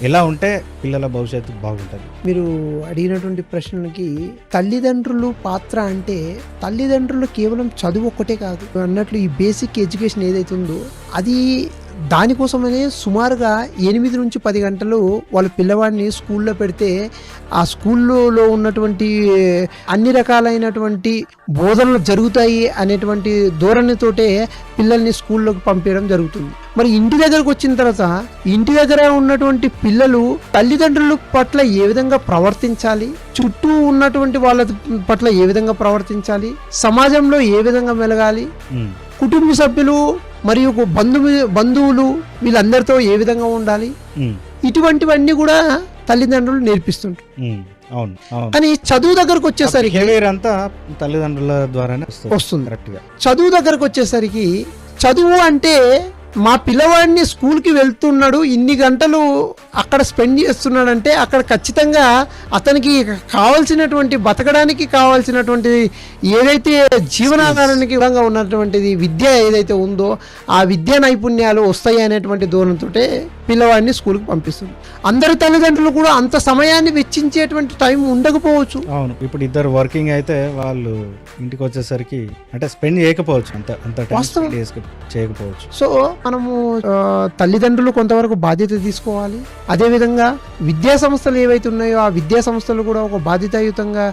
ఎలా ఉంటే పిల్లల భవిష్యత్తు బాగుంటుంది? మీరు అడిగినటువంటి ప్రశ్నకి తల్లిదండ్రులు పాత్ర అంటే తల్లిదండ్రులు కేవలం చదువు ఒక్కటే కాదు అన్నట్లు ఈ బేసిక్ ఎడ్యుకేషన్ ఏదైతే ఉందో అది దానికోసమనే సుమారుగా 8 నుంచి 10 గంటలు వాళ్ళ పిల్లవాడిని స్కూల్లో పెడితే ఆ స్కూల్లో ఉన్నటువంటి అన్ని రకాలైనటువంటి బోధనలు జరుగుతాయి అనేటువంటి ధోరణితోటే పిల్లల్ని స్కూల్లోకి పంపించడం జరుగుతుంది. మరి ఇంటి దగ్గరకు వచ్చిన తర్వాత ఇంటి దగ్గర ఉన్నటువంటి పిల్లలు తల్లిదండ్రుల పట్ల ఏ విధంగా ప్రవర్తించాలి, చుట్టూ ఉన్నటువంటి వాళ్ళ పట్ల ఏ విధంగా ప్రవర్తించాలి, సమాజంలో ఏ విధంగా మెలగాలి, కుటుంబ సభ్యులు మరియు బంధువులు వీళ్ళందరితో ఏ విధంగా ఉండాలి, ఇటువంటివన్నీ కూడా తల్లిదండ్రులు నేర్పిస్తుంటారు. అవును. కానీ చదువు దగ్గరకు వచ్చేసరికి అంతా తల్లిదండ్రుల ద్వారానే వస్తుంది. కరెక్ట్ గా చదువు దగ్గరకు వచ్చేసరికి చదువు అంటే మా పిల్లవాడిని స్కూల్కి వెళ్తున్నాడు, ఇన్ని గంటలు అక్కడ స్పెండ్ చేస్తున్నాడంటే అక్కడ ఖచ్చితంగా అతనికి కావాల్సినటువంటి బతకడానికి కావాల్సినటువంటి ఏదైతే జీవనాధారానికి విధంగా ఉన్నటువంటిది విద్య ఏదైతే ఉందో ఆ విద్యా నైపుణ్యాలు వస్తాయి అనేటువంటి ధోరణితో పిల్లవాడిని స్కూల్కి పంపిస్తుంది. అందరి తల్లిదండ్రులు కూడా అంత సమయాన్ని వెచ్చించేటువంటి టైం ఉండకపోవచ్చు. అవును, ఇప్పుడు ఇద్దరు వర్కింగ్ అయితే వాళ్ళు ఇంటికి వచ్చేసరికి అంటే స్పెండ్ చేయకపోవచ్చు, అంత చేయకపోవచ్చు. సో మనము తల్లిదండ్రులు కొంతవరకు బాధ్యత తీసుకోవాలి. అదేవిధంగా విద్యా సంస్థలు ఏవైతే ఉన్నాయో ఆ విద్యా సంస్థలు కూడా ఒక బాధ్యతాయుతంగా